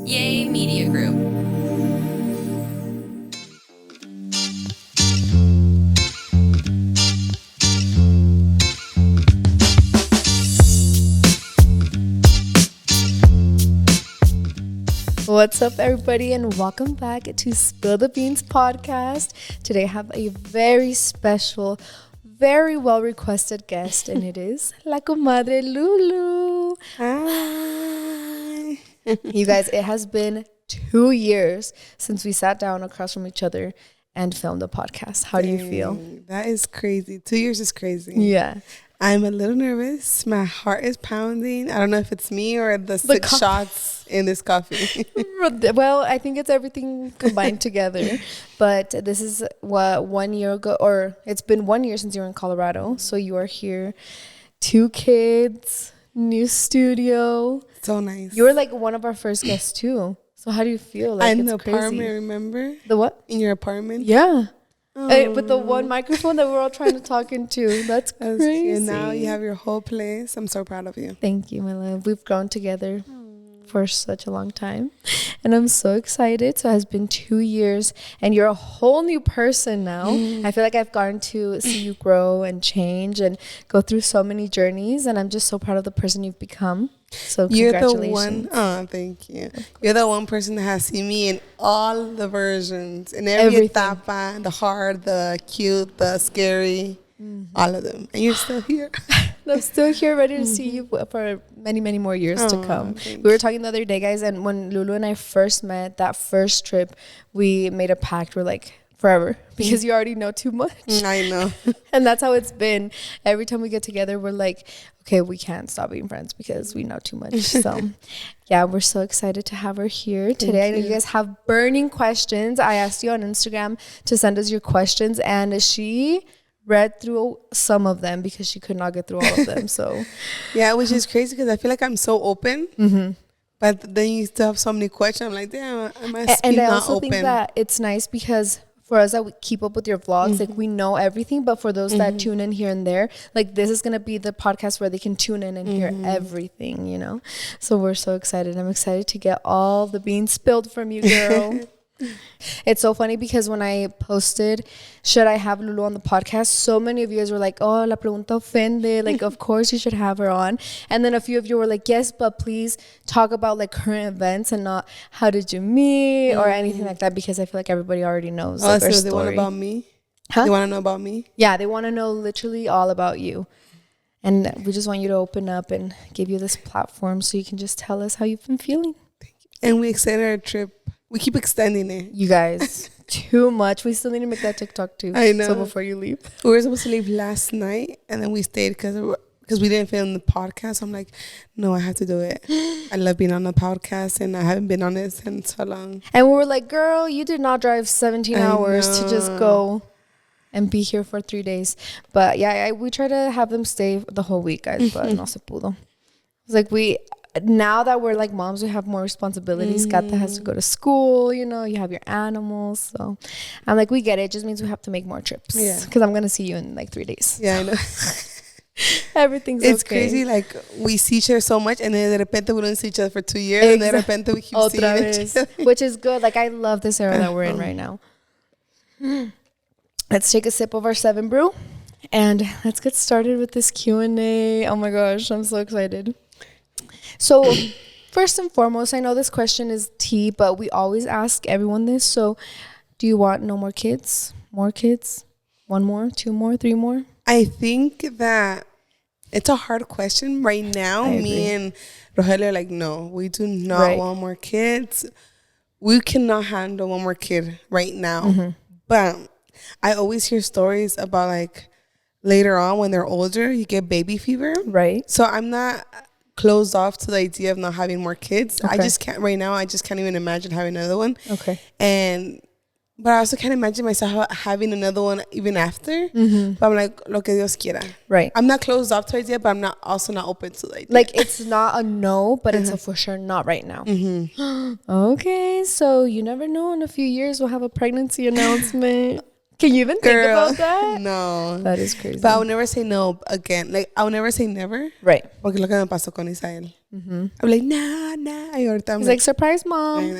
Yay Media Group. What's up, everybody, and welcome back to Spill the Beans podcast. Today I have a very special, very well requested guest, and it is La Comadre Lulu. Hi. You guys, it has been 2 years since we sat down across from each other and filmed a podcast. How do you feel? That is crazy. 2 years is crazy. Yeah. I'm a little nervous. My heart is pounding. I don't know if it's me or the 6 shots in this coffee. Well, I think it's everything combined together. But this is what 1 year ago, or it's been 1 year since you were in Colorado. So you are here, 2 kids, new studio. So nice. You were like one of our first guests too. So how do you feel? Like, in it's the crazy. apartment, remember? The what? In your apartment? Yeah. With the one microphone that we're all trying to talk into. That's crazy. And now you have your whole place. I'm so proud of you. Thank you, my love. We've grown together for such a long time. And I'm so excited. So it has been 2 years and you're a whole new person now. I feel like I've gotten to see you grow and change and go through so many journeys. And I'm just so proud of the person you've become. So congratulations. You're the one. Thank you. You're the one person that has seen me in all the versions, in every etapa, the hard, the cute, the scary, all of them. And you're still here. I'm still here, ready to see you for many, many more years to come. We were talking the other day, guys, and when Lulu and I first met, that first trip, we made a pact. We're like, forever, because you already know too much. I know. And that's how it's been. Every time we get together, we're like, okay, we can't stop being friends because we know too much. So yeah, we're so excited to have her here today. I know you guys have burning questions. I asked you on Instagram to send us your questions, and she read through some of them because she could not get through all of them. So yeah, which is crazy because I feel like I'm so open. But then you still have so many questions. I'm like, damn, I must be not open. And I also think that it's nice because for us that we keep up with your vlogs, like we know everything, but for those that tune in here and there, like this is gonna be the podcast where they can tune in and hear everything, you know. So we're so excited. I'm excited to get all the beans spilled from you, girl. It's so funny because when I posted, should I have Lulu on the podcast, so many of you guys were like, oh, la pregunta ofende, like of course you should have her on. And then a few of you were like, yes, but please talk about like current events and not how did you meet or anything like that, because I feel like everybody already knows like, our so story. They want about me? Huh? They want to know about me? Yeah, they want to know literally all about you. And we just want you to open up and give you this platform so you can just tell us how you've been feeling. Thank you. And we extended our trip. We keep extending it. You guys, too much. We still need to make that TikTok too. I know. So before you leave. We were supposed to leave last night, and then we stayed because we didn't film the podcast. I'm like, no, I have to do it. I love being on the podcast, and I haven't been on it in so long. And we were like, girl, you did not drive 17 hours to just go and be here for 3 days. But yeah, we try to have them stay the whole week, guys, but no se pudo. It's like now that we're like moms, we have more responsibilities. Gata has to go to school, you know, you have your animals. So I'm like, we get it. It just means we have to make more trips. Yeah. Because I'm going to see you in like 3 days. Yeah, I know. It's okay. Crazy. Like we see each other so much, and then de repente we don't see each other for 2 years, and then de repente we keep seeing each other. Which is good. Like I love this era that we're in right now. Let's take a sip of our 7 brew, and let's get started with this Q&A. Oh my gosh, I'm so excited. So first and foremost, I know this question is tea, but we always ask everyone this. So do you want no more kids? More kids? 1 more? 2 more? 3 more? I think that it's a hard question right now. Me and Rogelio are like, no, we do not want more kids. We cannot handle 1 more kid right now. But I always hear stories about like later on when they're older, you get baby fever. Right. So I'm not closed off to the idea of not having more kids. I just can't right now. I just can't even imagine having another one. Okay. But I also can't imagine myself having another one even after. But I'm like, lo que Dios quiera. Right. I'm not closed off to the idea, but I'm not open to the idea. Like it's not a no, but it's a for sure not right now. Okay, so you never know. In a few years, we'll have a pregnancy announcement. Can you even think about that? No. That is crazy. But I'll never say no again. Like, I'll never say never. Right. Porque lo que me pasó con Isael. I'm like, nah. Y ahorita I'm He's like, surprise, mom.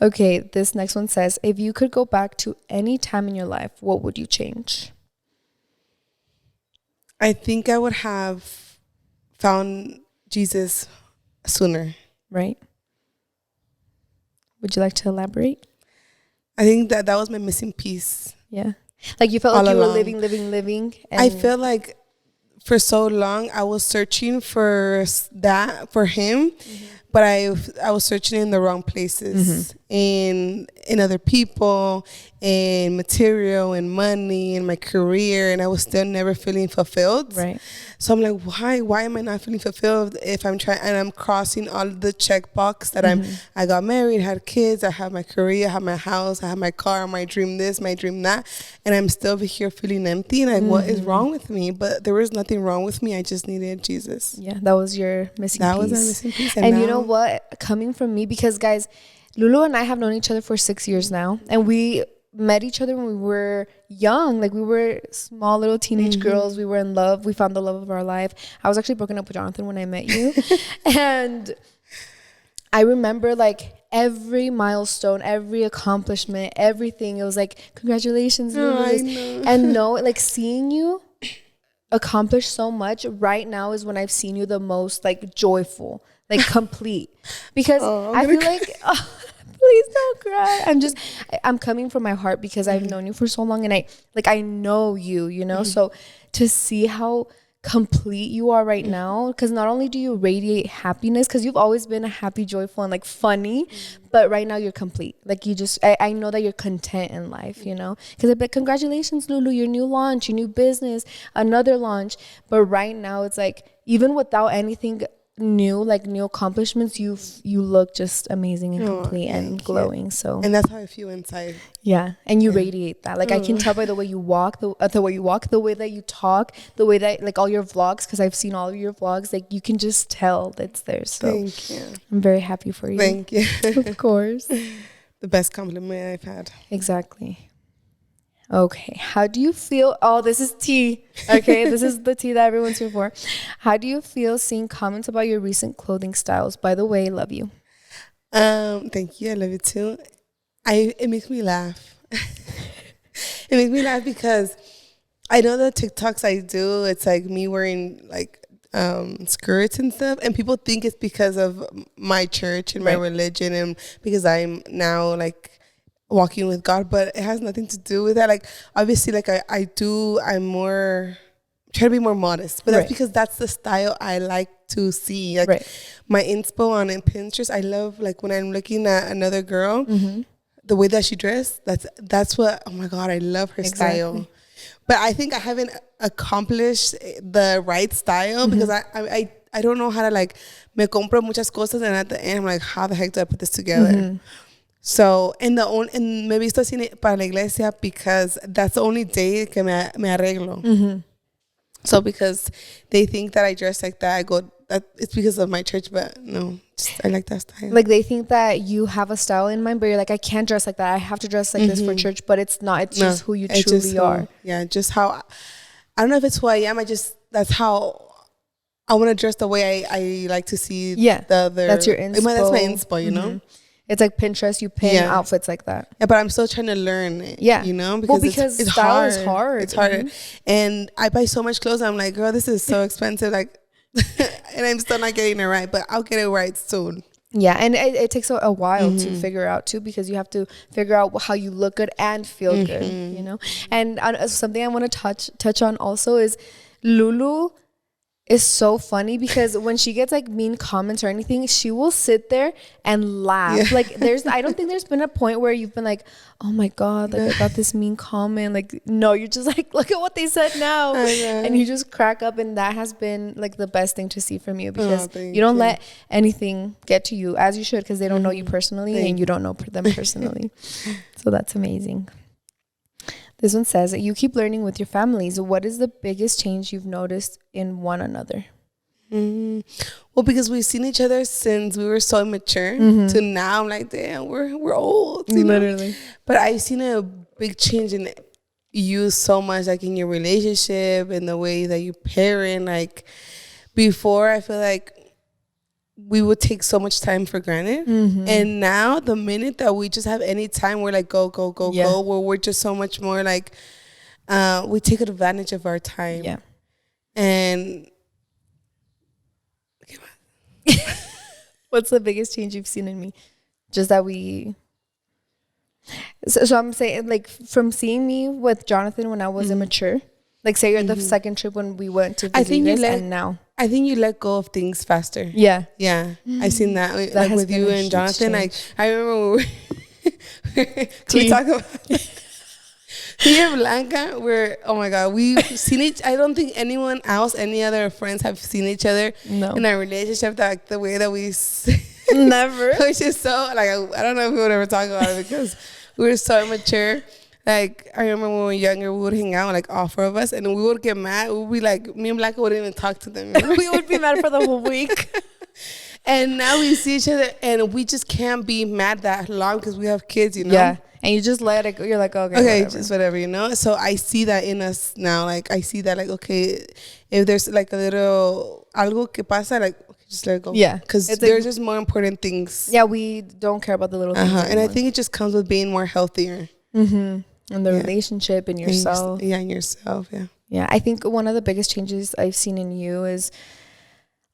Okay, this next one says, if you could go back to any time in your life, what would you change? I think I would have found Jesus sooner. Right. Would you like to elaborate? I think that was my missing piece. Yeah. Like you felt all like you along. were living. And I feel like for so long I was searching for that for him, but I was searching in the wrong places, in other people, in material, in money, in my career, and I was still never feeling fulfilled. Right. So I'm like, why am I not feeling fulfilled if I'm trying and I'm crossing all the check box that I got married, had kids, I have my career, I have my house, I have my car, my dream this, my dream that, and I'm still over here feeling empty and like, what is wrong with me? But there was nothing wrong with me. I just needed Jesus. Yeah, that was your missing piece. That was my missing piece. And you know what? Coming from me, because guys, Lulu and I have known each other for 6 years now, and we met each other when we were young. Like we were small little teenage girls. We were in love. We found the love of our life. I was actually broken up with Jonathan when I met you. And I remember like every milestone, every accomplishment, everything. It was like, congratulations, Lulu. I know. And like seeing you accomplish so much right now is when I've seen you the most like joyful, like complete. Because I feel like... please don't cry. I'm coming from my heart because I've known you for so long, and I know you, you know. So to see how complete you are right now, because not only do you radiate happiness, because you've always been a happy, joyful, and like funny, but right now you're complete. Like you just, I know that you're content in life, you know. Because I'd be like, congratulations, Lulu, your new launch, your new business, another launch. But right now it's like, even without anything new accomplishments, you look just amazing and complete and glowing. So, and that's how I feel inside. Yeah, and you radiate that. Like I can tell by the way you walk, the way that you talk, the way that like all your vlogs, because I've seen all of your vlogs. Like you can just tell that's there. So thank you. I'm very happy for you. Thank you. Of course. The best compliment I've had. Exactly. Okay, how do you feel? Oh, this is tea. Okay, this is the tea that everyone's here for. How do you feel seeing comments about your recent clothing styles? By the way, love you. Thank you. I love you too. It makes me laugh. It makes me laugh because I know the TikToks I do, it's like me wearing like skirts and stuff, and people think it's because of my church and my religion, and because I'm now like walking with God, but it has nothing to do with that. Like obviously, like I'm more try to be more modest, but that's because that's the style I like to see. Like my inspo on Pinterest, I love like when I'm looking at another girl, the way that she dressed. That's what. Oh my God, I love her style. But I think I haven't accomplished the right style because I don't know how to like me compro muchas cosas, and at the end I'm like, how the heck do I put this together? So, and me he visto así para la iglesia because that's the only day que me arreglo. So, because they think that I dress like that, I go, that it's because of my church, but no, I like that style. Like they think that you have a style in mind, but you're like, I can't dress like that. I have to dress like this for church, but it's not. It's just who you truly are. Yeah, just how, I don't know if it's who I am. That's how I want to dress, the way I like to see the other. That's your inspo. That's my inspo, you know? It's like Pinterest, you pin outfits like that. Yeah, but I'm still trying to learn it. Yeah. You know? Because it's style hard. Is hard. It's hard. And I buy so much clothes. I'm like, girl, this is so expensive. Like, and I'm still not getting it right, but I'll get it right soon. Yeah, and it takes a while to figure out too, because you have to figure out how you look good and feel good, you know? And something I want to touch on also is Lulu is so funny because when she gets like mean comments or anything, she will sit there and laugh. Yeah. Like I don't think there's been a point where you've been like, oh my God, like I got this mean comment. Like, no, you're just like, look at what they said now. And you just crack up, and that has been like the best thing to see from you, because you don't let anything get to you, as you should, because they don't know you personally and you don't know them personally. So that's amazing. This one says, you keep learning with your families. What is the biggest change you've noticed in one another? Well, because we've seen each other since we were so immature to now. I'm like, damn, we're old. Literally. But I've seen a big change in you so much, like in your relationship and the way that you parent. Like before, I feel like we would take so much time for granted. And now the minute that we just have any time, we're like, go, where we're just so much more like, we take advantage of our time. Yeah. And what's the biggest change you've seen in me? Just that we... So I'm saying, like, from seeing me with Jonathan when I was immature, like, say you're the second trip when we went to Vegas, and now... I think you let go of things faster. Yeah. I seen that like with you and Jonathan. Like, I remember we talk about me and Blanca, oh my God, we've seen I don't think anyone else, any other friends have seen each other in our relationship like the way that we never. Which is so, like, I don't know if we would ever talk about it because we were so immature. Like, I remember when we were younger, we would hang out, like, all four of us, and we would get mad. We would be like, me and Blanca wouldn't even talk to them. We would be mad for the whole week. And now we see each other, and we just can't be mad that long because we have kids, you know? Yeah. And you just let it go. You're like, okay, whatever. Just whatever, you know? So I see that in us now. Like, I see that, like, okay, if there's, like, a little algo que pasa, like, just let it go. Yeah. Because there's just more important things. Yeah, we don't care about the little things. And I think it just comes with being more healthier. And the relationship and yourself. And yourself, yeah. Yeah, I think one of the biggest changes I've seen in you is,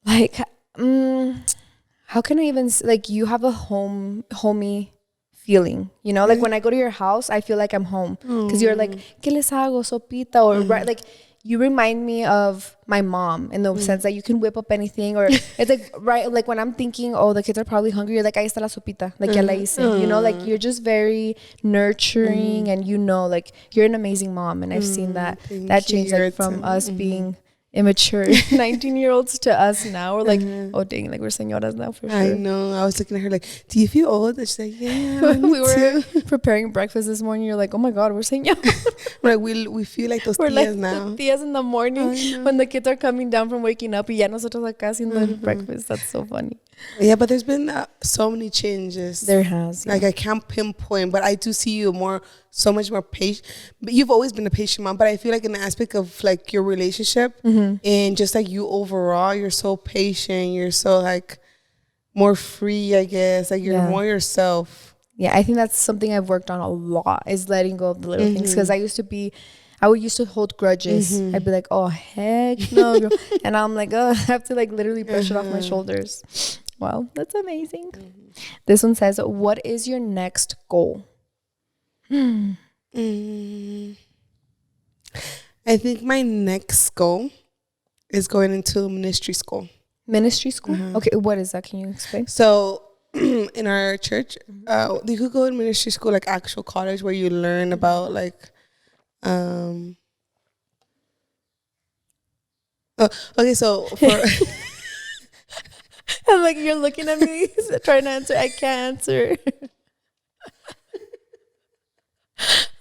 like, how can I even, like, you have a homey feeling, you know? Like, when I go to your house, I feel like I'm home. Because you're like, ¿qué les hago? Sopita. Or, right, like, you remind me of my mom in the sense that you can whip up anything. Or it's like, right, like when I'm thinking, oh, the kids are probably hungry, you're like, ahí está la sopita. Like, ya la hice. You know, like, you're just very nurturing and, you know, like, you're an amazing mom. And I've seen that change, like, from us being immature 19-year-olds to us now. We're like, oh, dang, like, we're señoras now for sure. I know. I was looking at her like, do you feel old? And she's like, yeah, we were preparing breakfast this morning. You're like, oh my God, we're señoras. Like, we feel like those we're tías like now. The tías in the morning when the kids are coming down from waking up. Y ya nosotros acá haciendo breakfast. That's so funny. Yeah, but there's been so many changes. There has. Yeah. Like, I can't pinpoint, but I do see you so much more patient. But you've always been a patient mom, but I feel like in the aspect of, like, your relationship and just, like, you overall, you're so patient. You're so, like, more free, I guess. Like, you're more yourself. Yeah, I think that's something I've worked on a lot, is letting go of the little things. Because I would used to hold grudges. I'd be like, oh, heck no, girl. And I'm like, oh, I have to, like, literally brush it off my shoulders. Wow, that's amazing. This one says, what is your next goal? I think my next goal is going into ministry school. Ministry school? Okay, what is that? Can you explain? So in our church, you could go in ministry school, like actual college, where you learn about, like, okay, so for... I'm like, you're looking at me trying to answer. I can't answer.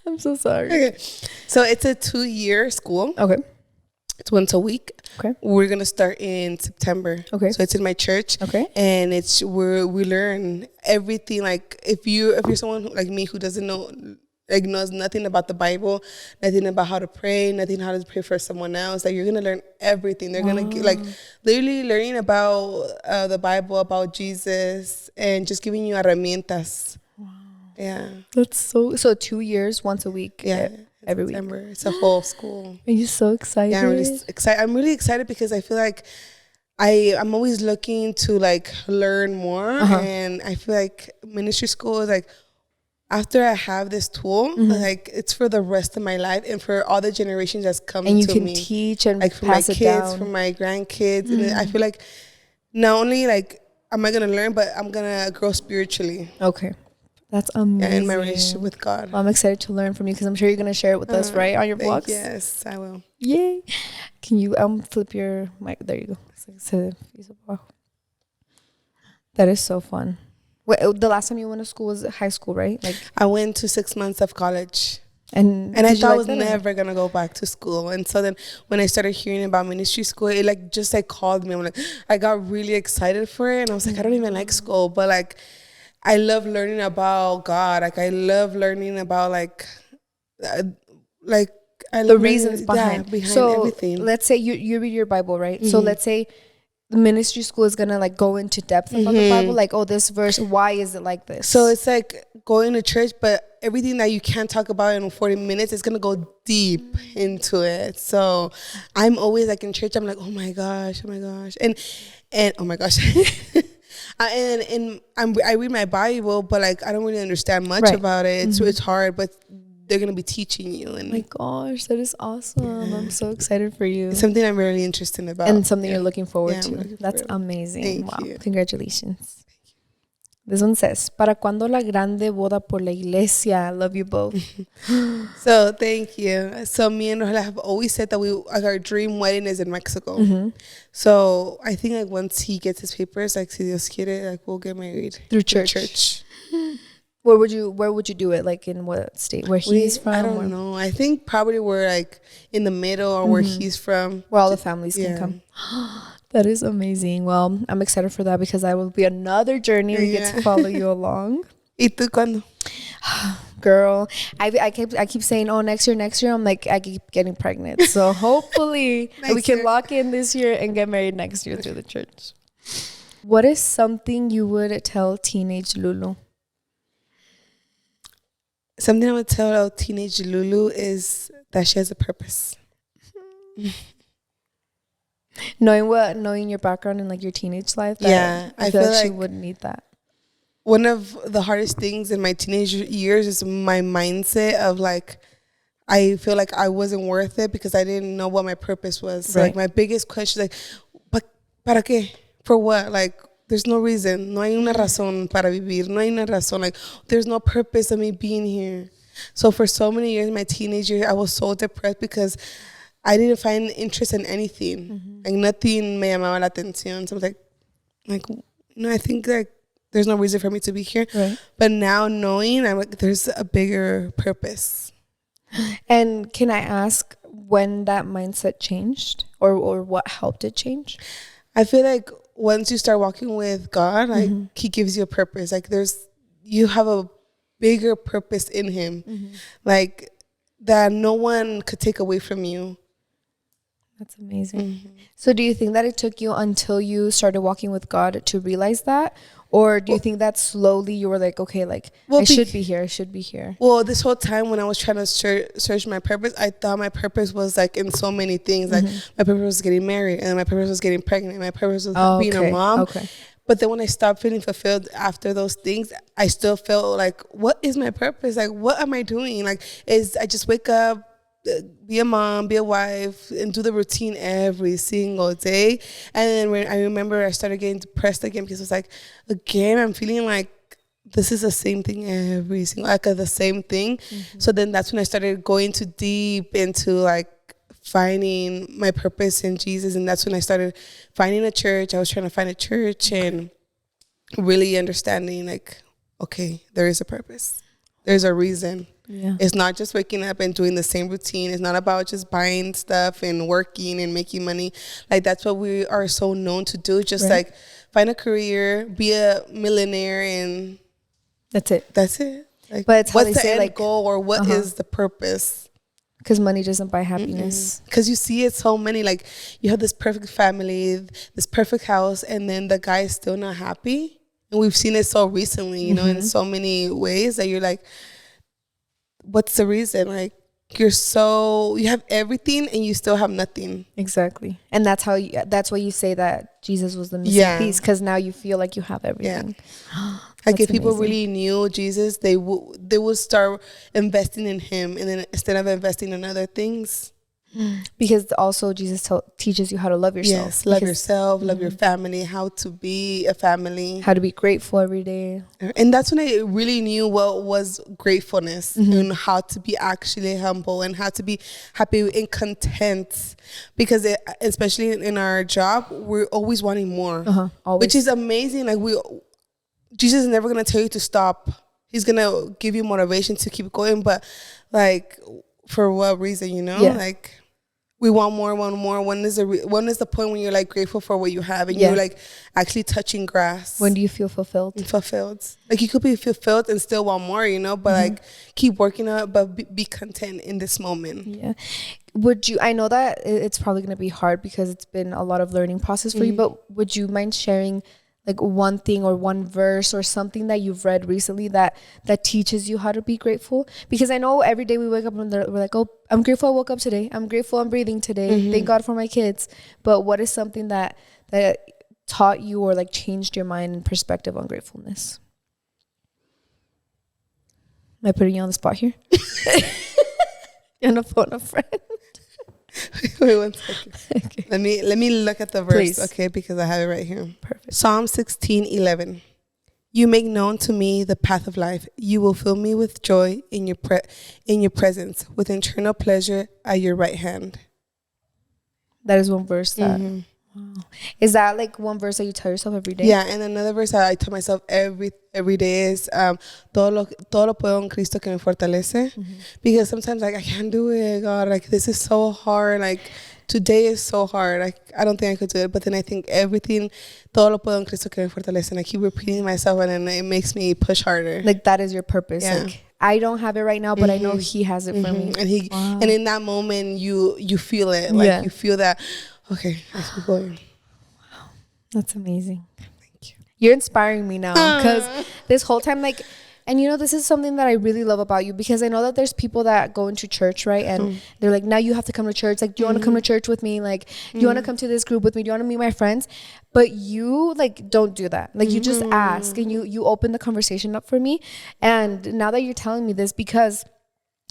I'm so sorry. Okay. So it's a 2-year school. Okay. It's once a week. Okay. We're going to start in September. Okay. So it's in my church. Okay. And it's where we learn everything. Like, if you're someone like me who doesn't know, like, knows nothing about the Bible, nothing about how to pray, nothing how to pray for someone else, like, you're going to learn everything. They're going to, like, literally learning about the Bible, about Jesus, and just giving you herramientas. Wow. Yeah. That's so 2 years, once a week. Yeah. Every September. week. It's a whole school. Are you so excited? Yeah, I'm really excited. I'm really excited because I feel like I'm always looking to, like, learn more. And I feel like ministry school is, like, after I have this tool, like, it's for the rest of my life and for all the generations that's come to me. And you can teach and like, for pass my it kids, down. for my grandkids. And I feel like not only, like, am I going to learn, but I'm going to grow spiritually. Okay. That's amazing. In my relationship with God. Well, I'm excited to learn from you because I'm sure you're going to share it with us, right? On your vlogs? Yes, I will. Yay. Can you flip your mic? There you go. That is so fun. Wait, the last time you went to school was high school, right? Like, I went to 6 months of college. And I thought I was never going to go back to school. And so then when I started hearing about ministry school, it, like, just, like, called me. I'm like, I got really excited for it. And I was like, I don't even like school. But, like, I love learning about God. Like, I love learning about, like, like the reasons behind so everything. Let's say you read your Bible, right? So let's say the ministry school is gonna like go into depth about the Bible, like, oh, this verse, why is it like this? So it's like going to church, but everything that you can't talk about in 40 minutes is gonna go deep into it. So I'm always like in church, I'm like, oh my gosh, and oh my gosh. and I read my Bible, but like I don't really understand much about it. It's hard, but they're gonna be teaching you. And oh my gosh, that is awesome! I'm so excited for you. It's something I'm really interested about, and something you're looking forward to. That's amazing. Thank you. Congratulations. This one says, ¿Para cuándo la grande boda por la iglesia? I love you both. So thank you. So me and Rogelio have always said that our dream wedding is in Mexico. So I think like once he gets his papers, like si Dios quiere, like we'll get married through church. Where would you do it? Like in what state? Where he's from? I don't know. I think probably we're like in the middle or where he's from. Where all the families can come. That is amazing. Well, I'm excited for that because I will be another journey. We get to follow you along. ¿Y tú cuándo? Girl, I keep saying, oh, next year. I'm like, I keep getting pregnant. So hopefully we can lock in this year and get married next year through the church. What is something you would tell teenage Lulu? Something I would tell teenage Lulu is that she has a purpose. Knowing your background and like your teenage life. I feel like she would need that. One of the hardest things in my teenage years is my mindset of like, I feel like I wasn't worth it because I didn't know what my purpose was. So like my biggest question is like, ¿para qué? For what? Like, there's no reason. No hay una razón para vivir. No hay una razón. Like, there's no purpose of me being here. So for so many years, my teenage years, I was so depressed because I didn't find interest in anything. Like, nothing me llamaba la atención. So I was like, I think like there's no reason for me to be here. Right. But now knowing, I'm like, there's a bigger purpose. And can I ask when that mindset changed or what helped it change? I feel like once you start walking with God, like he gives you a purpose. Like you have a bigger purpose in him, like that no one could take away from you. That's amazing. So do you think that it took you until you started walking with God to realize that? Or do you think that slowly you were like, okay, like I should be here. Well, this whole time when I was trying to search my purpose, I thought my purpose was like in so many things. Like my purpose was getting married, and my purpose was getting pregnant. My purpose was being a mom. Okay. But then when I stopped feeling fulfilled after those things, I still felt like, what is my purpose? Like, what am I doing? Like, I just wake up, be a mom, be a wife, and do the routine every single day. And then when I remember I started getting depressed again because it was like, again, I'm feeling like this is the same thing every single, like the same thing. So then that's when I started going too deep into like finding my purpose in Jesus. And that's when I started finding a church. I was trying to find a church and really understanding like, okay, there is a purpose. There's a reason. Yeah. It's not just waking up and doing the same routine. It's not about just buying stuff and working and making money. Like, that's what we are so known to do. Just like find a career, be a millionaire, and that's it. Like, but it's how what's they say, end like, goal or what is the purpose? Because money doesn't buy happiness. Because you see it so many, like, you have this perfect family, this perfect house, and then the guy is still not happy. And we've seen it so recently, you know, in so many ways that you're like, what's the reason? Like, you have everything and you still have nothing. Exactly. And that's why you say that Jesus was the missing piece, because now you feel like you have everything. Yeah. Like, if people really knew Jesus, they would start investing in him, and then instead of investing in other things. Because also Jesus teaches you how to love yourself. Yes, love yourself, love your family, how to be a family. How to be grateful every day. And that's when I really knew what was gratefulness and how to be actually humble and how to be happy and content. Because especially in our job, we're always wanting more, which is amazing. Like, Jesus is never going to tell you to stop. He's going to give you motivation to keep going. But like, for what reason, you know? Yeah. Like, we want more. When is the point when you're like grateful for what you have and you're like actually touching grass? When do you feel fulfilled? Like you could be fulfilled and still want more, you know, but like keep working on it, but be content in this moment. Yeah. I know that it's probably going to be hard because it's been a lot of learning process for you, but would you mind sharing like one thing or one verse or something that you've read recently that teaches you how to be grateful? Because I know every day we wake up and we're like, oh, I'm grateful I woke up today. I'm grateful I'm breathing today. Thank God for my kids. But what is something that taught you or like changed your mind and perspective on gratefulness? Am I putting you on the spot here? You're on a phone a friend. Wait 1 second. Okay. Let me look at the verse, Please. okay, because I have it right here. Perfect. Psalm 16:11. You make known to me the path of life. You will fill me with joy in your presence, with eternal pleasure at your right hand. That is one verse that. Wow. Is that like one verse that you tell yourself every day? Yeah, and another verse that I tell myself every day is todo lo puedo en Cristo que me fortalece. Because sometimes like I can't do it, God, like this is so hard, like today is so hard, like I don't think I could do it. But then I think everything, todo lo puedo en Cristo que me fortalece, and I keep repeating myself, and then it makes me push harder. Like that is your purpose. Yeah. Like I don't have it right now, but I know He has it for me. And in that moment you feel it, like you feel that. Okay, let's keep going. Wow, that's amazing. Thank you. You're inspiring me now because this whole time, like, and you know, this is something that I really love about you because I know that there's people that go into church, right? And they're like, now you have to come to church. Like, do you want to come to church with me? Like, do you want to come to this group with me? Do you want to meet my friends? But you like don't do that. Like you just ask and you open the conversation up for me. And now that you're telling me this, because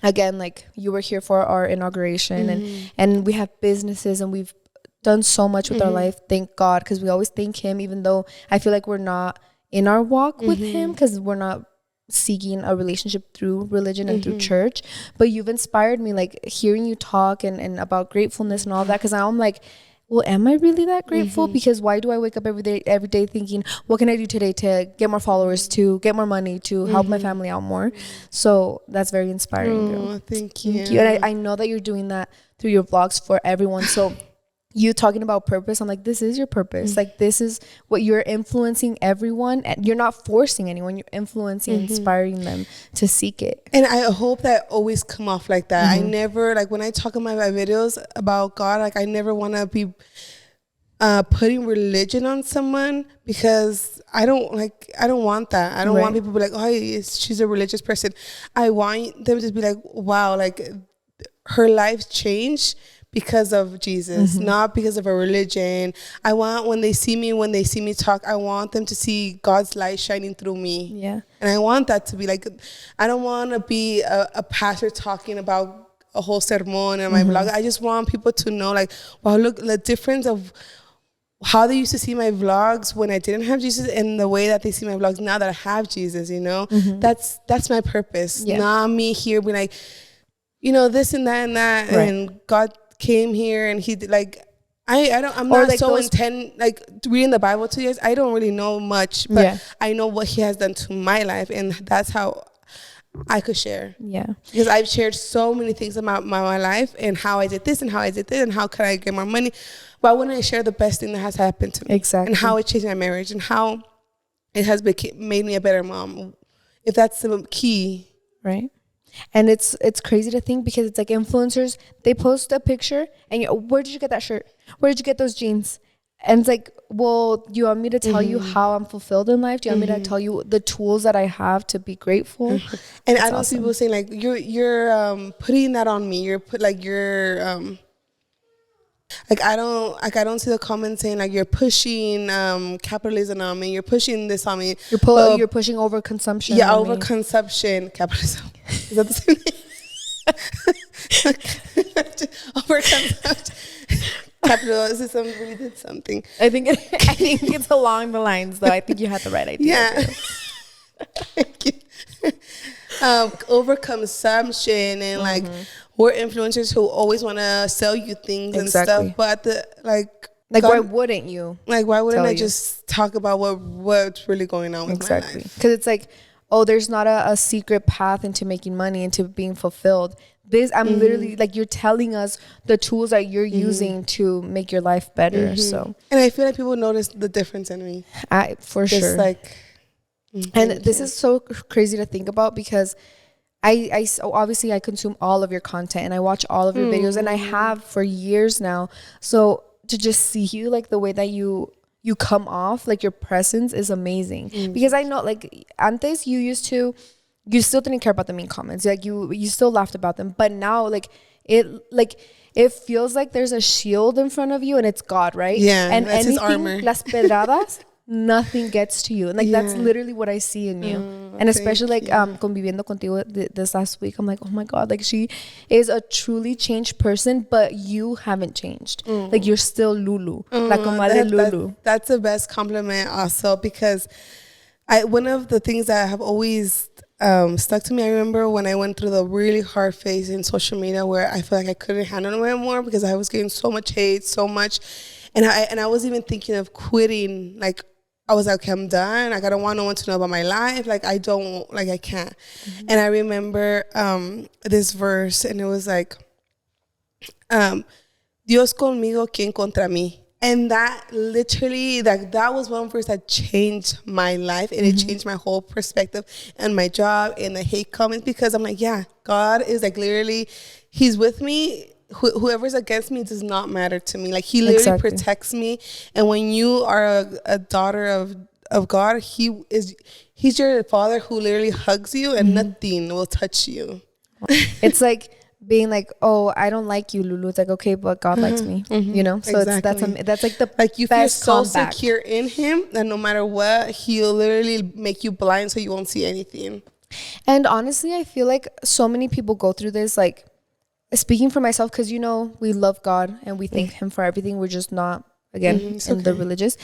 again, like you were here for our inauguration and we have businesses and we've done so much with our life, thank God, because we always thank Him, even though I feel like we're not in our walk with Him because we're not seeking a relationship through religion and through church. But you've inspired me, like hearing you talk and about gratefulness and all that, because now I'm like, well, am I really that grateful? Because why do I wake up every day thinking, what can I do today to get more followers, to get more money, to help my family out more? So that's very inspiring. Oh, thank you. And I know that you're doing that through your vlogs for everyone. So you talking about purpose, I'm like, this is your purpose. Like, this is what you're influencing everyone. And you're not forcing anyone. You're influencing, inspiring them to seek it. And I hope that always come off like that. I never, like, when I talk in my videos about God, like, I never want to be putting religion on someone because I don't want that. I don't want people to be like, oh, she's a religious person. I want them to be like, wow, like, her life changed because of Jesus, not because of a religion. I want when they see me talk, I want them to see God's light shining through me. Yeah. And I want that to be like, I don't want to be a pastor talking about a whole sermon in my blog. I just want people to know, like, wow, look, the difference of how they used to see my vlogs when I didn't have Jesus and the way that they see my vlogs now that I have Jesus, you know? That's my purpose. Yeah. Not me here being like, you know, this and that and that. Right. And God came here and he did, like, I'm not like so intent, like reading the Bible 2 years. I don't really know much, but I know what he has done to my life, and that's how I could share. Yeah, because I've shared so many things about my life and how I did this and how I did this and how can I get more money. Why wouldn't I share the best thing that has happened to me? Exactly, and how it changed my marriage and how it has made me a better mom. If that's the key, right? And it's crazy to think because it's like influencers, they post a picture and where did you get that shirt? Where did you get those jeans? And it's like, well, do you want me to tell you how I'm fulfilled in life? Do you want me to tell you the tools that I have to be grateful? And that's I don't see people saying like, you're putting that on me. I don't see the comments saying like you're pushing capitalism on me. You're pushing this on me. You're pushing overconsumption. Yeah, overconsumption. Capitalism. Is that the same thing? Overconsumption. Capitalism really did something. I think it's along the lines though. I think you had the right idea. Yeah. Thank you. Overconsumption and like we're influencers who always want to sell you things and stuff, but God, why wouldn't you? Like, why wouldn't I just talk about what's really going on with my life? Because it's like, oh, there's not a secret path into making money, into being fulfilled. I'm literally like, you're telling us the tools that you're using to make your life better. So, and I feel like people notice the difference in me. For sure. Like, and this is so crazy to think about, because so obviously I consume all of your content and I watch all of your videos, and I have for years now. So to just see you, like the way that you come off, like your presence is amazing. Because I know, like, antes you still didn't care about the mean comments, like you still laughed about them, but now like it feels like there's a shield in front of you, and it's God, right? Yeah, and that's anything, his armor. Las pedradas, nothing gets to you, and like that's literally what I see in you. And especially like conviviendo contigo this last week, I'm like, oh my God, like she is a truly changed person, but you haven't changed. Like you're still Lulu, la comadre Lulu. That's the best compliment also, because one of the things that have always stuck to me, I remember when I went through the really hard phase in social media where I feel like I couldn't handle it anymore because I was getting so much hate, so much, and I was even thinking of quitting. Like, I was like, okay, I'm done. Like, I don't want no one to know about my life. Like, I can't. And I remember this verse, and it was like, Dios conmigo, ¿quién contra mí? And that literally, like, that was one verse that changed my life, and it changed my whole perspective and my job and the hate comments, because I'm like, yeah, God is like literally, he's with me. Whoever's against me does not matter to me. Like, he literally protects me. And when you are a daughter of God, he's your father who literally hugs you, and nothing will touch you. It's like being like, oh, I don't like you, Lulu. It's like, okay, but God likes me, you know? So that's like the like, you feel so comeback. secure in him that no matter what, he'll literally make you blind so you won't see anything. And honestly, I feel like so many people go through this, like, speaking for myself, because, you know, we love God and we thank him for everything. We're just not, again, in the religious.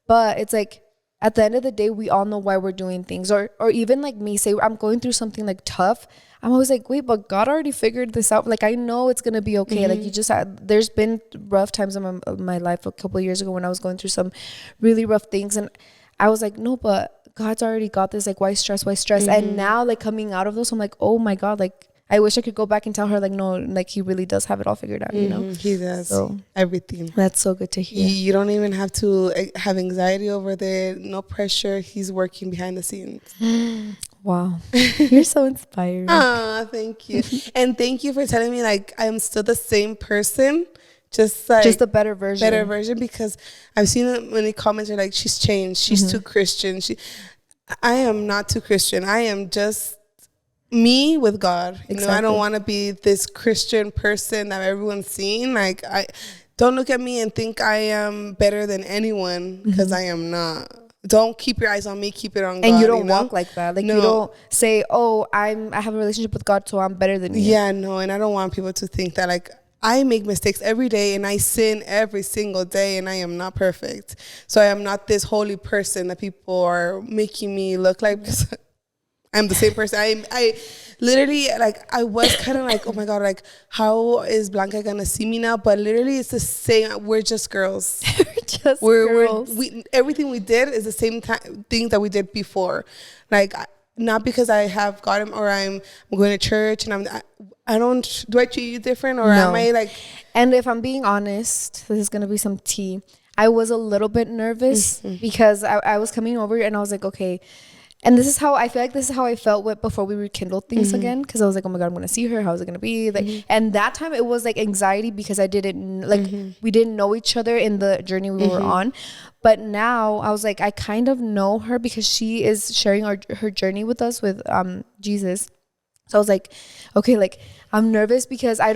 But it's like, at the end of the day, we all know why we're doing things. Or even like me, say I'm going through something like tough, I'm always like, wait, but God already figured this out. Like, I know it's going to be okay. Like, there's been rough times in my life a couple of years ago when I was going through some really rough things. And I was like, no, but God's already got this. Like, why stress? And now, like, coming out of those, I'm like, oh my God, like, I wish I could go back and tell her, like, no, like, he really does have it all figured out, you know? He does. So, everything. That's so good to hear. You don't even have to have anxiety over there. No pressure. He's working behind the scenes. Wow. You're so inspiring. Ah, thank you. And thank you for telling me, like, I'm still the same person. Just a better version. Because I've seen many comments are like, she's changed. She's too Christian. I am not too Christian. I am just me with God. You know, I don't want to be this Christian person that everyone's seeing. Like, I don't look at me and think I am better than anyone, because I am not. Don't keep your eyes on me, keep it on God. And you don't walk like that. Like, you don't say, oh, I have a relationship with God, so I'm better than you. Yeah, no, and I don't want people to think that, like, I make mistakes every day and I sin every single day, and I am not perfect. So I am not this holy person that people are making me look like, because I'm the same person. I literally, like, I was kind of like, oh my God, like, how is Blanca gonna see me now? But literally, it's the same. We're just girls. Girls. Everything we did is the same thing that we did before. Like, not because I have got him or I'm going to church and do I treat you different, or am I like? And if I'm being honest, this is gonna be some tea. I was a little bit nervous because I was coming over and I was like, okay. And this is how I felt with before we rekindled things again, because I was like, oh my God, I'm gonna see her. How's it gonna be? Like, and that time it was like anxiety because I didn't we didn't know each other in the journey we were on. But now I was like, I kind of know her because she is sharing her journey with us with Jesus. So I was like, okay, like, I'm nervous because I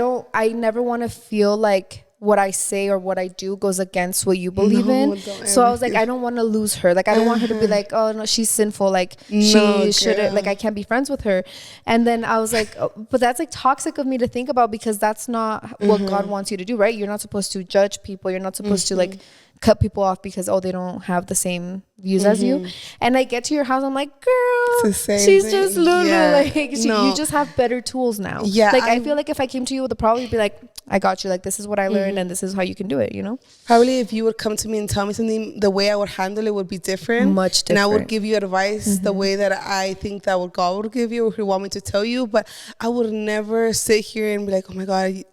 never want to feel like what I say or what I do goes against what you believe in. So I was like, I don't want to lose her. Like, I don't want her to be like, oh no, she's sinful. Like, she shouldn't, like, I can't be friends with her. And then I was like, oh, but that's like toxic of me to think about, because that's not what God wants you to do, right? You're not supposed to judge people. You're not supposed to like cut people off because, oh, they don't have the same views as you. And I get to your house, I'm like, girl, she's just Lulu. Yeah. Like, you just have better tools now. Yeah, like, I feel like if I came to you with a problem, you'd be like, I got you. Like, this is what I learned and this is how you can do it, you know? Probably if you would come to me and tell me something, the way I would handle it would be different. Much different. And I would give you advice the way that I think that what God would give you or He want me to tell you. But I would never sit here and be like, oh my God,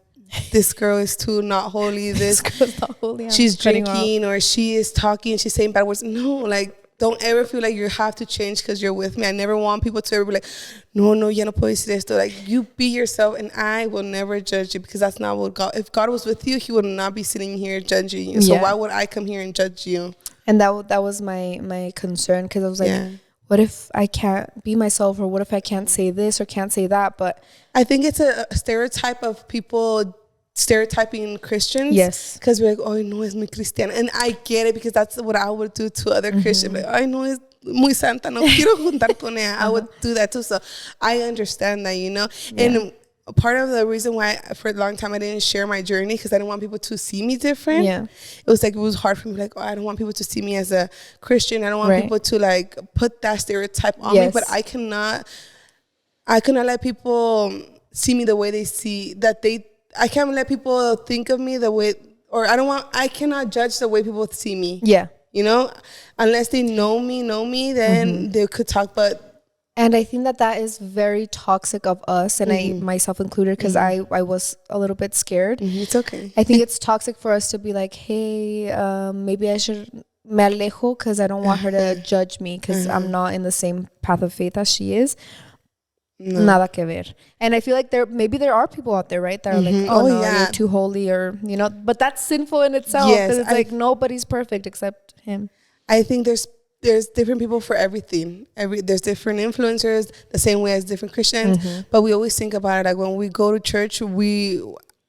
this girl is too not holy. This girl's not holy. She's drinking or she is talking, she's saying bad words. No, like, don't ever feel like you have to change because you're with me. I never want people to ever be like, no, ya no puedo decir esto. Like, you be yourself and I will never judge you because that's not what God, if God was with you, He would not be sitting here judging you. So why would I come here and judge you? And that was my concern, because I was like, what if I can't be myself, or what if I can't say this or can't say that? But I think it's a stereotype of people stereotyping Christians. Yes. Because we're like, oh, no, es muy cristiana. And I get it, because that's what I would do to other Christians. Like, ay, no, es muy santa, no quiero juntar con ella. I would do that too. So I understand that, you know. And part of the reason why for a long time I didn't share my journey, because I didn't want people to see me different. Yeah. It was like, it was hard for me, like, oh, I don't want people to see me as a Christian. I don't want people to like put that stereotype on me. But I cannot let people see me the way they see that I can't let people think of me the way, or I cannot judge the way people see me. Yeah. You know, unless they know me, then they could talk, and I think that is very toxic of us, and I myself included, because I was a little bit scared. It's okay. I think it's toxic for us to be like, hey, maybe I should me alejo because I don't want her to judge me, because I'm not in the same path of faith as she is. No. Nada que ver. And I feel like there are people out there, right, that are like, oh no, you're too holy, or, you know, but that's sinful in itself. Yes, it's like nobody's perfect except him. I think there's different people for everything. There's different influencers, the same way as different Christians. But we always think about it, like when we go to church,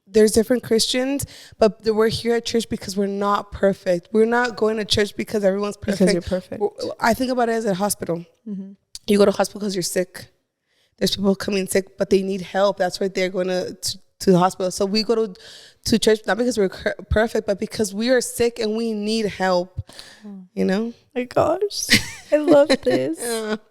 there's different Christians, but we're here at church because we're not perfect. We're not going to church because everyone's perfect. Because you're perfect. I think about it as a hospital. You go to hospital because you're sick. There's people coming sick, but they need help. That's why they're going to the hospital. So we go to church not because we're perfect, but because we are sick and we need help. You know? My gosh, I love this.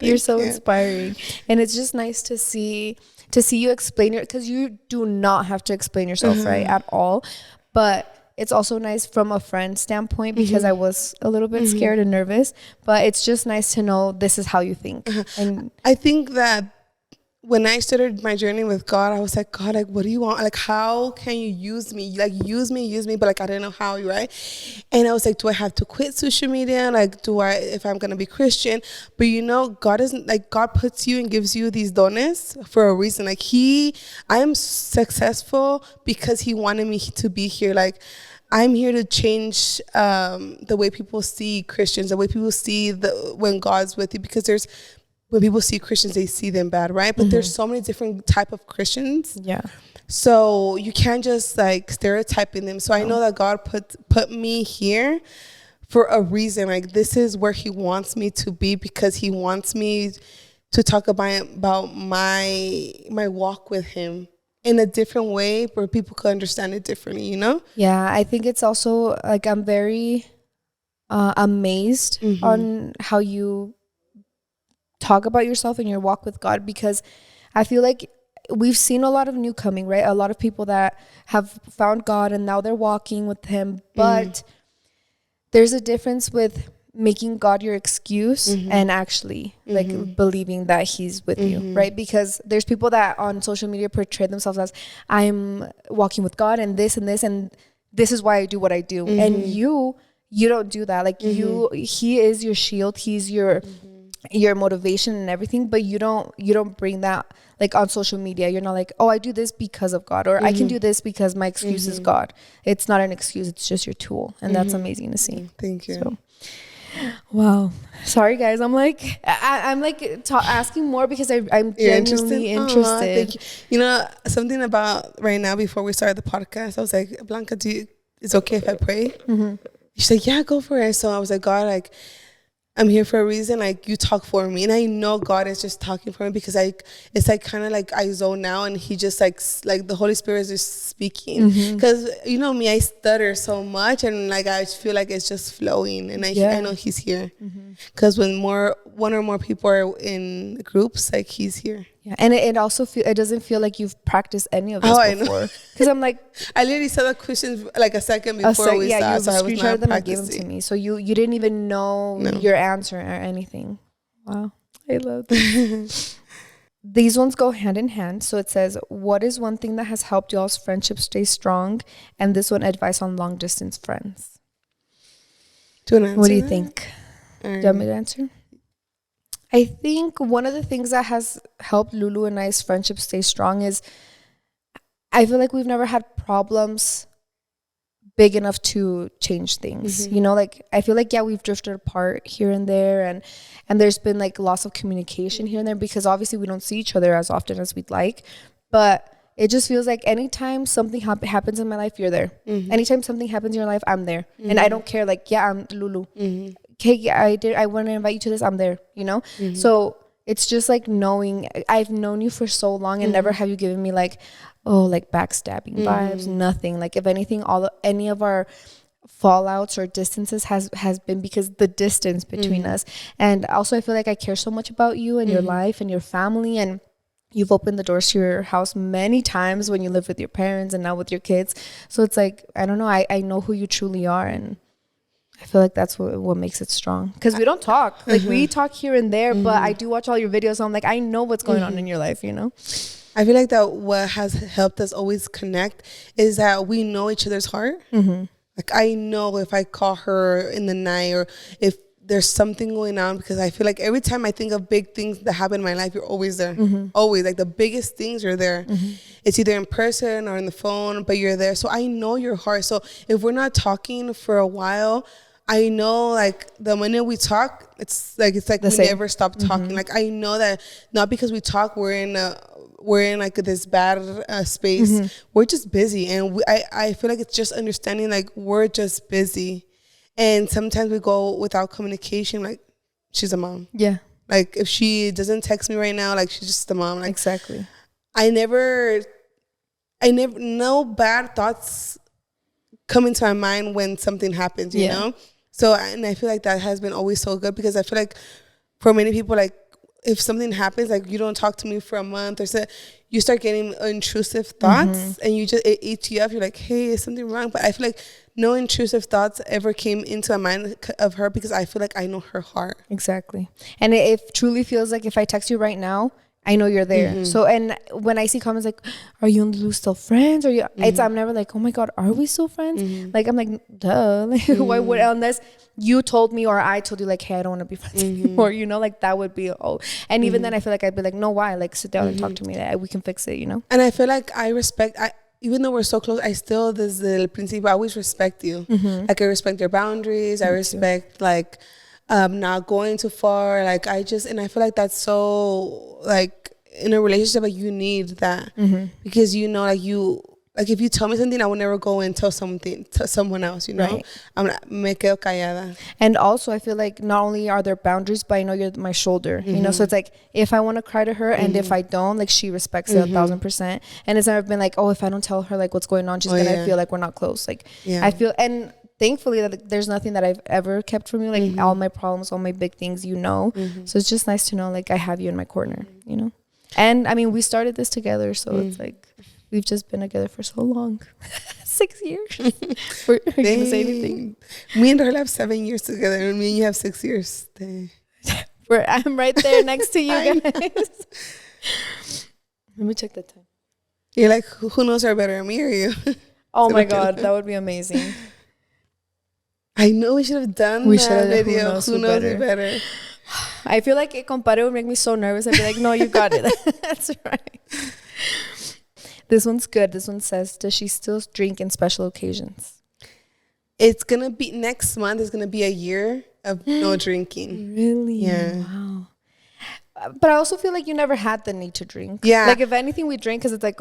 You're so inspiring, and it's just nice to see you explain because you do not have to explain yourself right at all, but it's also nice from a friend standpoint, because I was a little bit scared and nervous, but it's just nice to know this is how you think. And I think that when I started my journey with God, I was like, God, like, what do you want? Like, how can you use me? Like, use me, but like, I didn't know how, right? And I was like, do I have to quit social media? Like, if I'm going to be Christian? But you know, God puts you and gives you these dones for a reason. Like I am successful because He wanted me to be here. Like, I'm here to change the way people see Christians, the way people see when God's with you, because when people see Christians, they see them bad, right? But there's so many different type of Christians. Yeah. So you can't just like stereotype in them. So I know that God put me here for a reason. Like, this is where He wants me to be, because He wants me to talk about my walk with Him in a different way where people could understand it differently, you know? Yeah, I think it's also like, I'm very amazed on how you talk about yourself and your walk with God, because I feel like we've seen a lot of new coming, right? A lot of people that have found God and now they're walking with Him, but there's a difference with making God your excuse and actually like believing that He's with you, right? Because there's people that on social media portray themselves as, I'm walking with God and this and this, and this is why I do what I do. And you don't do that. Like He is your shield. He's your motivation and everything, but you don't bring that like on social media. You're not like, oh, I do this because of God, or I can do this because my excuse is God. It's not an excuse, it's just your tool, and that's amazing to see. Thank you. So, wow, sorry guys, I'm like asking more because I'm genuinely interested. Thank you. You know something about right now, before we started the podcast, I was like, Blanca, it's okay if I pray? She's like, yeah, go for it. So I was like, God, like, I'm here for a reason. Like, you talk for me, and I know God is just talking for me, because it's like kind of like I zone out, and He just like the Holy Spirit is just speaking. Because you know me, I stutter so much, and like I feel like it's just flowing, and I know He's here. Because when one or more people are in groups, like He's here. Yeah, and it also it doesn't feel like you've practiced any of this before. Because I'm like, I literally saw the questions like a second before we started. So I was not them and gave them to me. So you didn't even know your answer or anything. Wow, I love this. These ones go hand in hand. So it says, what is one thing that has helped y'all's friendship stay strong? And this one, advice on long distance friends. What do you think? Do you want me to answer? I think one of the things that has helped Lulu and I's friendship stay strong is I feel like we've never had problems big enough to change things. You know, like I feel like we've drifted apart here and there, and there's been like loss of communication here and there because obviously we don't see each other as often as we'd like. But it just feels like anytime something happens in my life, you're there. Anytime something happens in your life, I'm there. And I don't care, like, I'm Lulu. Okay, I want to invite you to this, I'm there, you know? So it's just like knowing, I've known you for so long and never have you given me like, like backstabbing vibes, nothing. Like if anything, any of our fallouts or distances has been because the distance between us. And also I feel like I care so much about you and your life and your family, and you've opened the doors to your house many times when you lived with your parents and now with your kids. So it's like, I don't know, I know who you truly are, and I feel like that's what makes it strong. Because we don't talk. Like we talk here and there, but I do watch all your videos. So I'm like, I know what's going on in your life, you know? I feel like that what has helped us always connect is that we know each other's heart. Like I know if I call her in the night or if there's something going on, because I feel like every time I think of big things that happen in my life, you're always there. Always. Like the biggest things are there. It's either in person or on the phone, but you're there. So I know your heart. So if we're not talking for a while, I know like the minute we talk, it's like we same. Never stop talking. Like I know that not because we talk, we're in like this bad space. We're just busy, and I feel like it's just understanding like we're just busy, and sometimes we go without communication. Like she's a mom. Yeah. Like if she doesn't text me right now, like she's just a mom. Like exactly. I never no bad thoughts come into my mind when something happens. You know. So, and I feel like that has been always so good, because I feel like for many people, like if something happens, like you don't talk to me for a month or so, you start getting intrusive thoughts and it eats you up. You're like, hey, is something wrong? But I feel like no intrusive thoughts ever came into my mind of her, because I feel like I know her heart. Exactly. And it truly feels like if I text you right now, I know you're there. So, and when I see comments like, are you and Lulu still friends? Or you, I'm never like, oh my God, are we still friends? Like, I'm like, duh. Like, why would, unless you told me or I told you like, hey, I don't want to be friends anymore, you know, like that would be, and even then I feel like I'd be like, no, why? Like sit down and talk to me. We can fix it, you know? And I feel like even though we're so close, I still, there's the principle, I always respect you. Like I respect your boundaries. I respect like, not going too far. Like I feel like that's so like in a relationship, like you need that because you know, like if you tell me something, I will never go and tell something to someone else, you know. Right. I'm like, me quedo callada. And also I feel like not only are there boundaries, but I know you're my shoulder, you know. So it's like if I want to cry to her and if I don't, like she respects it 1,000%. And it's never been like, if I don't tell her like what's going on, she's gonna feel like we're not close. Like I feel, and thankfully that there's nothing that I've ever kept from you, like all my problems, all my big things, you know. So it's just nice to know like I have you in my corner, you know. And I mean, we started this together, so it's like we've just been together for so long. 6 years. Are you gonna say anything? Me and her have 7 years together, and me and you have 6 years. I'm right there next to you guys. Let me check the time. You're like, who knows her better, me or you? Oh my God, that would be amazing. I know we should have done that video. Who knows it better? I feel like compadre would make me so nervous. I'd be like, no, you got it. That's right. This one's good. This one says, does she still drink in special occasions? It's going to be next month. It's going to be a year of no drinking. Really? Yeah. Wow. But I also feel like you never had the need to drink. Yeah. Like if anything, we drink because it's like,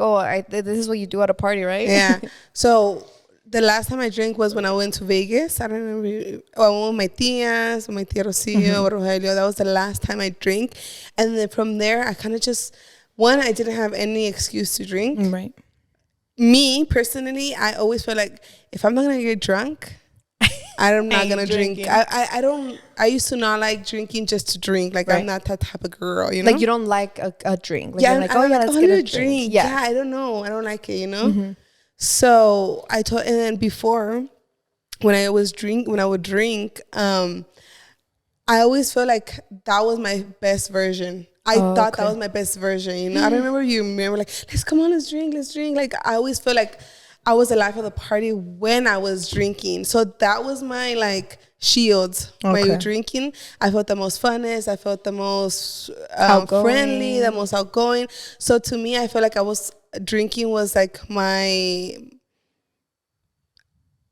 this is what you do at a party, right? Yeah. So the last time I drank was when I went to Vegas. I don't remember. I went with my tias, with my tia Rocio, Rogelio. That was the last time I drank. And then from there, I kind of just, I didn't have any excuse to drink. Right. Me, personally, I always feel like if I'm not going to get drunk, I'm not gonna drink. I don't. I used to not like drinking just to drink. Like I'm not that type of girl. You know, like you don't like a drink. Like yeah, you're like, oh yeah, let's get a drink. Yeah, I don't know. I don't like it. You know. So I told, and then before, when I would drink, I always felt like that was my best version. I thought that was my best version. You know, I don't remember. You remember, like, let's drink. Like, I always felt like I was the life of the party when I was drinking. So that was my like shield. My drinking, I felt the most funnest. I felt the most friendly, the most outgoing. So to me, I felt like drinking was like my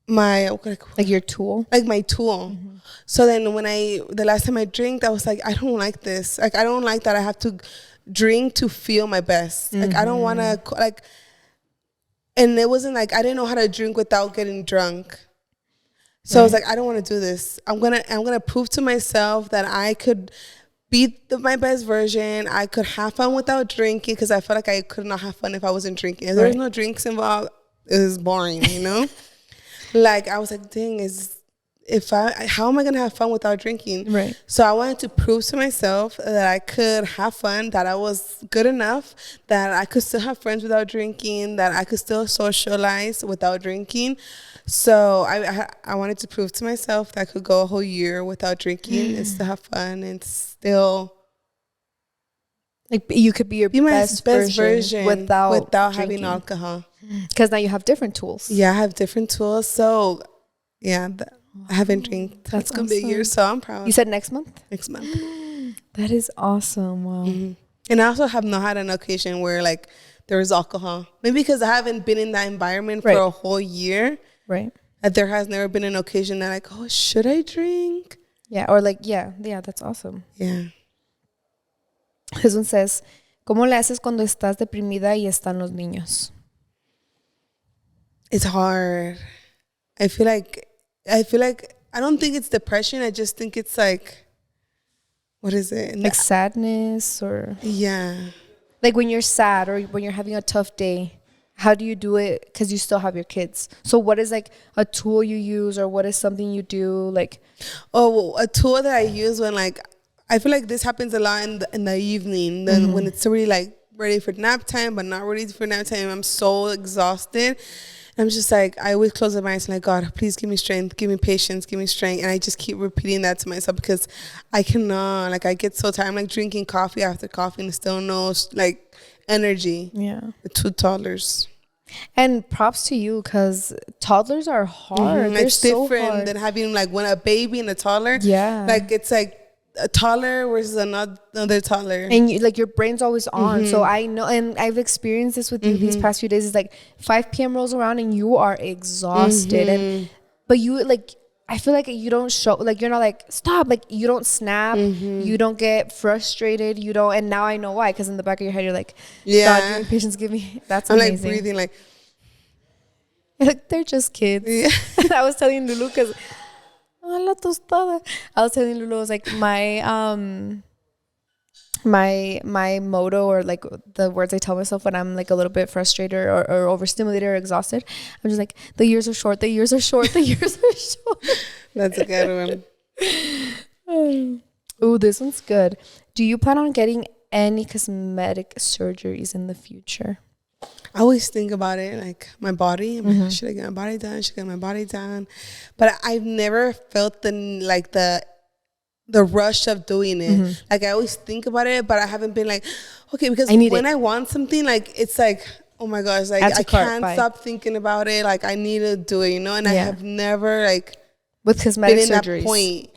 like your tool, like my tool. So then the last time I drank, I was like, I don't like this. Like, I don't like that I have to drink to feel my best. Like, I don't want to like, and it wasn't like, I didn't know how to drink without getting drunk. So I was like, I don't want to do this. I'm going to prove to myself that I could be my best version. I could have fun without drinking, because I felt like I could not have fun if I wasn't drinking. If there was no drinks involved, it was boring, you know? Like, I was like, dang, how am I going to have fun without drinking? Right. So I wanted to prove to myself that I could have fun, that I was good enough, that I could still have friends without drinking, that I could still socialize without drinking. So I wanted to prove to myself that I could go a whole year without drinking and still have fun and still... Like, you could be your best version without having alcohol. Because now you have different tools. Yeah, I have different tools. So, yeah, I haven't drank. That's going to be a year, so I'm proud. You said next month? Next month. That is awesome. Wow. And I also have not had an occasion where, like, there was alcohol. Maybe because I haven't been in that environment for a whole year. Right. That there has never been an occasion that, like, oh, should I drink? Yeah, or like, yeah, that's awesome. Yeah. This one says, ¿cómo le haces cuando estás deprimida y están los niños? It's hard. I feel like I don't think it's depression. I just think it's like, what is it? Like sadness, or like when you're sad or when you're having a tough day, how do you do it? Because you still have your kids. So what is like a tool you use, or what is something you do? Like, a tool that I use when, like, I feel like this happens a lot in the evening, then when it's already like ready for nap time, but not ready for nap time. I'm so exhausted. I'm just like, I always close my eyes and like, God, please give me strength, give me patience, give me strength. And I just keep repeating that to myself, because I cannot, like, I get so tired. I'm like drinking coffee after coffee and still no, like, energy. Yeah. With 2 toddlers. And props to you, because toddlers are hard. They're it's so different hard. than having like a baby and a toddler. Yeah. Like, it's like a toddler versus another toddler, and you, like, your brain's always on. So I know, and I've experienced this with you these past few days. It's like 5 p.m. rolls around and you are exhausted, but you, like, I feel like you don't show, like, you're not like, stop, like, you don't snap, you don't get frustrated, you don't. And now I know why, because in the back of your head you're like, God, give me patience, give me. That's amazing. I'm like breathing like they're just kids. I was telling Lulu, because I was telling Lulu, I was like, my motto, or like the words I tell myself when I'm like a little bit frustrated or overstimulated or exhausted, I'm just like, the years are short, the years are short, the years are short. That's a good one. Oh, this one's good. Do you plan on getting any cosmetic surgeries in the future? I always think about it, like my body. I'm like, should I get my body done? Should I get my body done? But I've never felt the rush of doing it. Like, I always think about it, but I haven't been like, okay, because when I want something, like, it's like, oh my gosh, like, I can't stop thinking about it. Like, I need to do it, you know? And I have never, like, with cosmetic been in surgeries. that point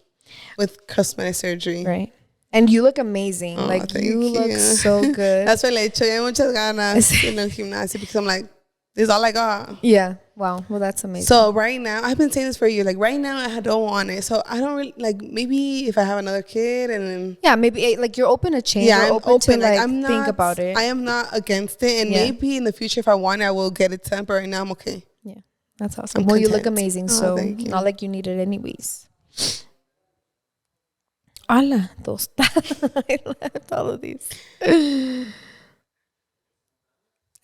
with cosmetic surgery. Right. And you look amazing. Like, you look so good. That's why le echo muchas ganas en el gimnasio, because I'm like, this is all I got. Yeah. Wow. Well, that's amazing. So right now, I've been saying this for a year. Like, right now, I don't want it. So I don't really, like, maybe if I have another kid and then. Yeah, maybe, like, you're open to change. Yeah, I'm open to, like, I'm not, think about it. I am not against it. And maybe in the future, if I want it, I will get it done. But right now, I'm okay. Yeah. That's awesome. Well, you look amazing. So not like you need it anyways. Ala, tostada. I left all of these.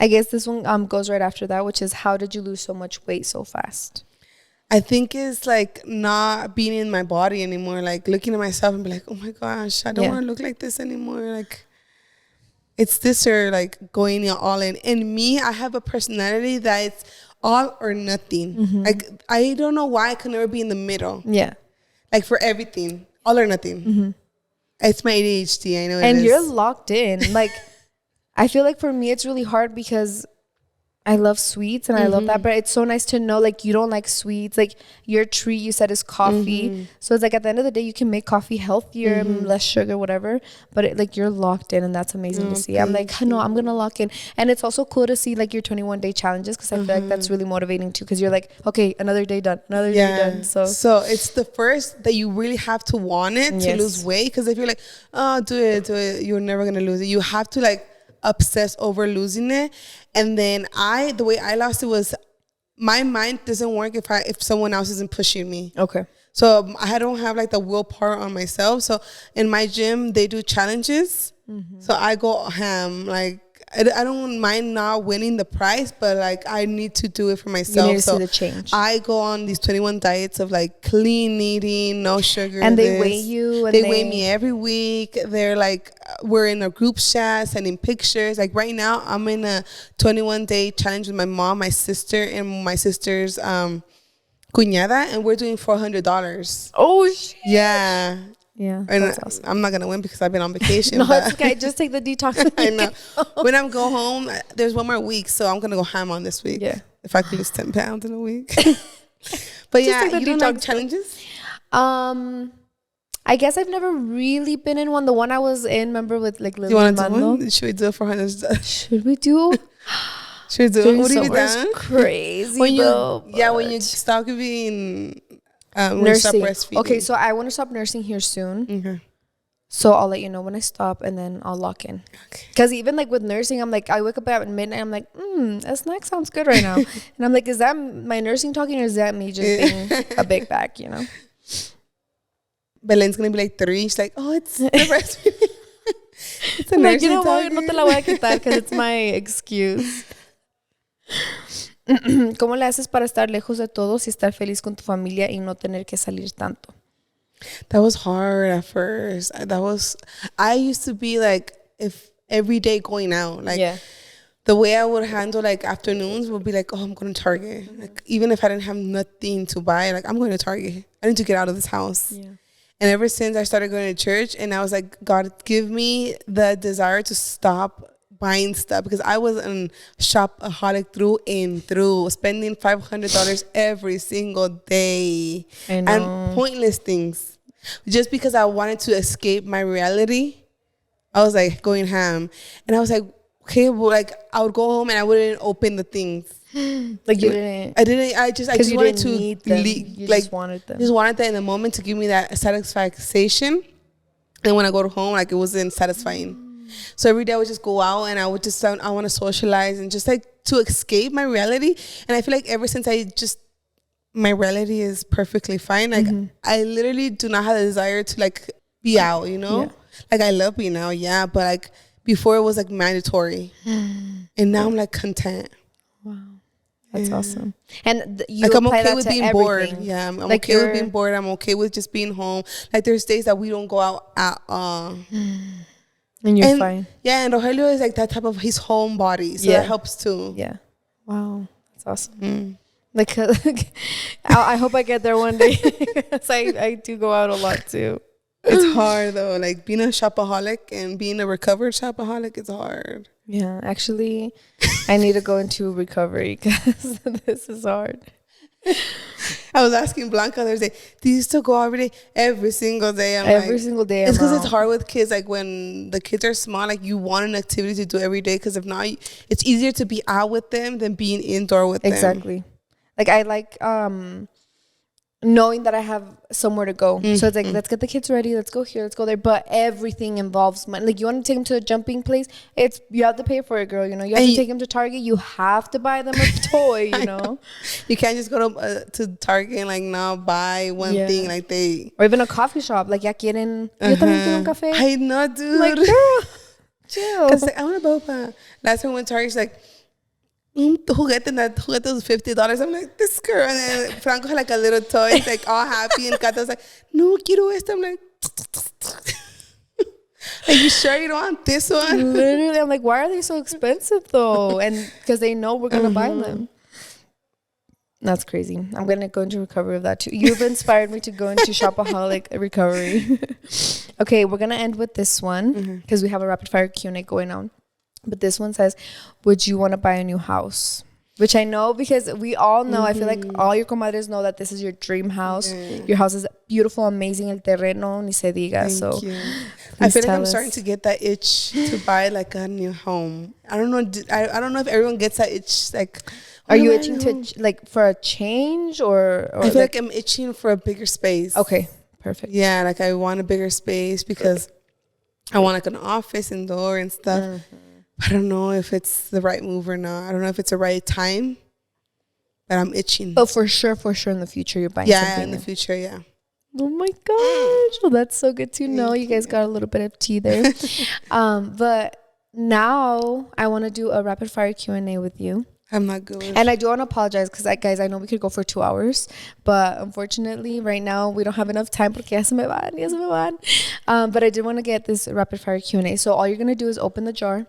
I guess this one goes right after that, which is, how did you lose so much weight so fast? I think it's like not being in my body anymore. Like looking at myself and be like, oh my gosh, I don't want to look like this anymore. Like it's this or like going all in. And me, I have a personality that it's all or nothing. Mm-hmm. Like I don't know why I could never be in the middle. Yeah. Like for everything, all or nothing. Mm-hmm. It's my ADHD. I know it is. And you're locked in. Like I feel like for me, it's really hard because I love sweets and I love that, but it's so nice to know like you don't like sweets. Like your treat you said is coffee, so it's like at the end of the day you can make coffee healthier, less sugar, whatever. But it, like you're locked in, and that's amazing to see. I'm like, no, I'm gonna lock in, and it's also cool to see like your 21-day challenges because I feel like that's really motivating too. Because you're like, okay, another day done, another day done. So it's the first that you really have to want it to lose weight. Because if you're like, oh, do it, you're never gonna lose it. You have to like obsess over losing it. And then the way I lost it was my mind doesn't work if someone else isn't pushing me. Okay. So I don't have like the willpower on myself. So in my gym, they do challenges. So I go ham. Like I don't mind not winning the prize, but like I need to do it for myself. You need to so see the change. I go on these 21 diets of like clean eating, no sugar. And they weigh you. And they weigh me every week. They're like, we're in a group chat, sending pictures. Like right now, I'm in a 21-day challenge with my mom, my sister, and my sister's cuñada, and we're doing $400. Oh shit. Yeah. Yeah, and that's awesome. I'm not going to win because I've been on vacation. No, it's okay. Just take the detox. I know. When I go home, there's one more week, so I'm going to go ham on this week. Yeah. If I could lose 10 pounds in a week. But yeah, you don't like challenges? I guess I've never really been in one. The one I was in, remember, with like Lulu. You want to do one? Should we do it for $100? Should we do? Should we do it? Would you be down? Crazy, when bro. When you stop being nursing. Breastfeeding. Okay, so I want to stop nursing here soon. Okay. So I'll let you know when I stop, and then I'll lock in. Okay. Because even like with nursing, I'm like, I wake up at midnight. I'm like, a snack sounds good right now. And I'm like, is that my nursing talking, or is that me just being a big back? You know. Belen's gonna be like 3. She's like, oh, it's the breastfeeding. It's a like, nursing you know talking. what? No te la voy a quitar because it's my excuse. ¿Cómo le haces para estar lejos de todos y estar feliz con tu familia y no tener que salir tanto? That was hard at first. I used to be like, if every day going out, like the way I would handle like afternoons would be like, oh, I'm going to Target. Like even if I didn't have nothing to buy, like I'm going to Target. I need to get out of this house. Yeah. And ever since I started going to church, and I was like, God, give me the desire to stop buying stuff, because I was a shopaholic through and through, spending $500 every single day and pointless things, just because I wanted to escape my reality. I was like going ham, and I was like, okay, well, like I would go home and I wouldn't open the things. Like you didn't. I didn't. I just wanted to need them. You like just wanted them. Just wanted that in the moment to give me that satisfaction. And when I go to home, like it wasn't satisfying. So every day I would just go out and I would just I want to socialize and just like to escape my reality. And I feel like ever since my reality is perfectly fine. Like I literally do not have the desire to like be out, you know? Yeah. Like I love being out, yeah, but like before it was like mandatory. And now I'm like content. Wow. That's awesome. And you like I'm apply okay that with to being everything. bored. Yeah, I'm like okay with being bored. I'm okay with just being home. Like there's days that we don't go out at all. And you're fine. Yeah, and Rogelio is like that type of his home body. So that helps too. Yeah. Wow. That's awesome. Like I hope I get there one day. Because I do go out a lot too. It's hard though. Like being a shopaholic and being a recovered shopaholic, it's hard. Yeah, actually, I need to go into recovery because this is hard. I was asking Blanca the other day, do you still go every day? Every single day. Every single day. It's because it's hard with kids. Like when the kids are small, like you want an activity to do every day, because if not, it's easier to be out with them than being indoor with them. Exactly. Like I like knowing that I have somewhere to go. So it's like, let's get the kids ready. Let's go here. Let's go there. But everything involves money. Like you want to take them to a jumping place. You have to pay for it, girl. You know, you have to take them to Target. You have to buy them a toy, you know. You can't just go to Target and like not buy one thing like or even a coffee shop. Like ya quieren, yo también quiero un café. I know, dude. Like, girl, chill. Because like, I want a boba. Last time we went to Target, she's like, juguete, and that juguete was $50. I'm like, this girl. And then Franco had like a little toy, like all happy. And Cata was like, no, quiero esto. I'm like, are you sure you don't want this one? Literally, I'm like, why are they so expensive though? And because they know we're going to buy them. That's crazy. I'm going to go into recovery of that too. You've inspired me to go into shopaholic recovery. Okay, we're going to end with this one because we have a rapid fire Q&A going on. But this one says, would you want to buy a new house? Which I know because we all know, I feel like all your comadres know that this is your dream house. Your house is beautiful, amazing. El terreno, ni se diga. Thank you. I feel like I'm starting to get that itch to buy like a new home. I don't know. I don't know if everyone gets that itch. Like, are you itching to like for a change or I feel like I'm itching for a bigger space. Okay, perfect. Yeah, like I want a bigger space because I want like an office indoor and stuff. I don't know if it's the right move or not. I don't know if it's the right time, but I'm itching. But for sure in the future, you're buying something. Yeah, in the future, yeah. Oh my gosh. Well, that's so good to know. You guys got a little bit of tea there. But now I want to do a rapid fire Q&A with you. I'm not good. And I do want to apologize because, guys, I know we could go for 2 hours. But unfortunately, right now, we don't have enough time. Porque ya se me van. But I did want to get this rapid fire Q&A. So all you're going to do is open the jar.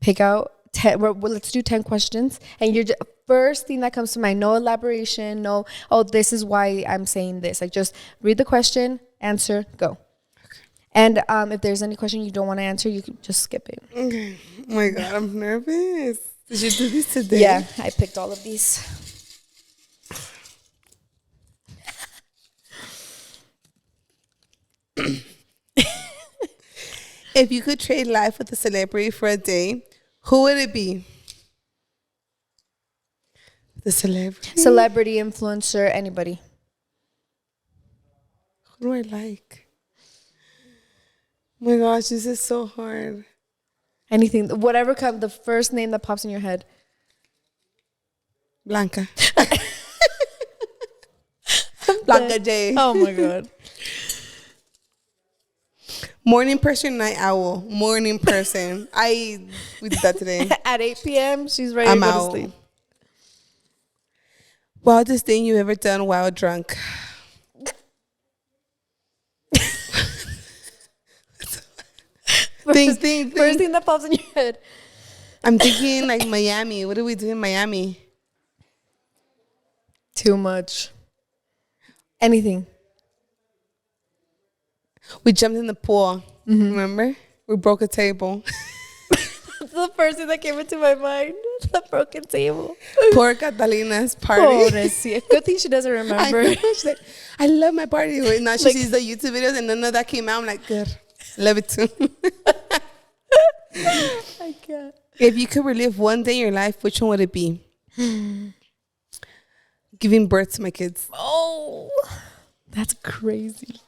Pick out 10. Let's do 10 questions. And you're first thing that comes to mind. No elaboration. No, oh, this is why I'm saying this. Like, just read the question, answer, go. Okay. And if there's any question you don't want to answer, you can just skip it. Okay. Oh, my God. I'm nervous. Did you do this today? Yeah, I picked all of these. If you could trade life with a celebrity for a day, who would it be? The celebrity? Celebrity, influencer, anybody. Who do I like? Oh my gosh, this is so hard. Anything, whatever comes, the first name that pops in your head. Blanca. Blanca J. Oh my God. Morning person, night owl. Morning person. We did that today. At 8 p.m., she's ready to go to sleep. Wildest thing you ever done while drunk? First thing that pops in your head. I'm thinking like Miami. What do we do in Miami? Too much. Anything. We jumped in the pool. Remember? We broke a table. That's the first thing that came into my mind. The broken table. Poor Catalina's party. Good thing she doesn't remember. I love my party. Now she sees the YouTube videos and none of that came out. I'm like, good. Love it too. I can't. If you could relive one day in your life, which one would it be? Giving birth to my kids. Oh, that's crazy.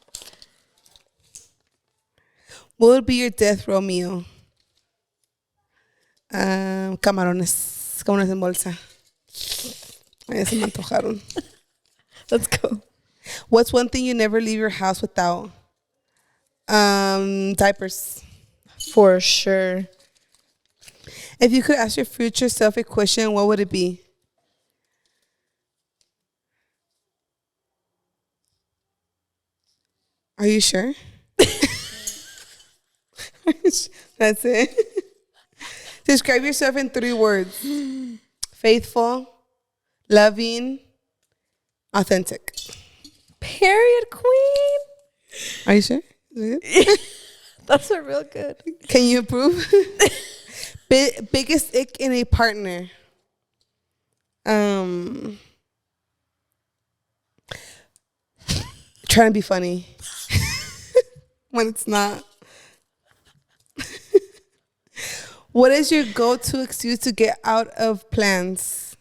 What would be your death row meal? Camarones en bolsa. Ay, se me antojaron. Let's go. What's one thing you never leave your house without? Diapers. For sure. If you could ask your future self a question, what would it be? Are you sure? That's it. Describe yourself in 3 words. Faithful, loving, authentic. Period, queen. Are you sure? That's a real good. Can you approve? Biggest ick in a partner. Trying to be funny when it's not. What is your go-to excuse to get out of plans?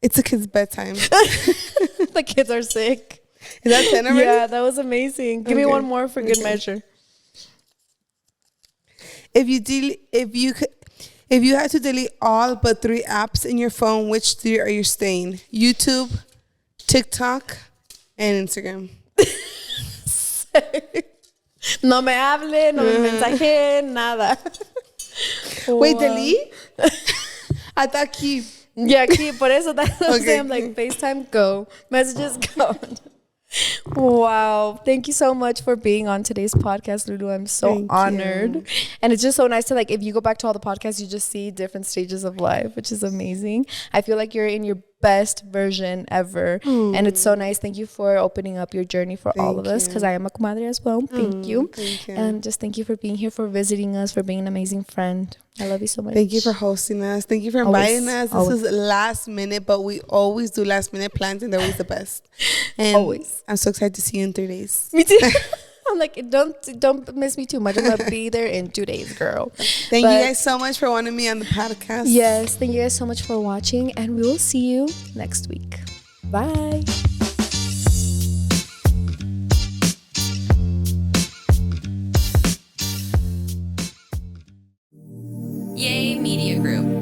It's a kid's bedtime. The kids are sick. Is that 10 already? Yeah, that was amazing. Give me one more for good measure. If you had to delete all but 3 apps in your phone, which 3 are you staying? YouTube, TikTok, and Instagram. No me hable, no me mensaje, nada. Wait, delete? I thought keep. Yeah, keep. Por eso that's what I'm Okay. saying. I'm like, FaceTime, go. Messages, go. Wow. Thank you so much for being on today's podcast, Lulu. I'm so honored. And it's just so nice to, like, if you go back to all the podcasts, you just see different stages of life, which is amazing. I feel like you're in your best version ever. And it's so nice. Thank you for opening up your journey for all of us, because I am a comadre as well. Thank you. And just thank you for being here, for visiting us, for being an amazing friend. I love you so much. Thank you for hosting us. Thank you for inviting us. This is last minute, but we always do last minute plans, and they're always the best. And I'm so excited to see you in 3 days. Me too. I'm like, don't miss me too much. I'm gonna be there in 2 days, girl. Thank you guys so much for wanting me on the podcast. Yes, thank you guys so much for watching, and we will see you next week. Bye. Yay Media Group.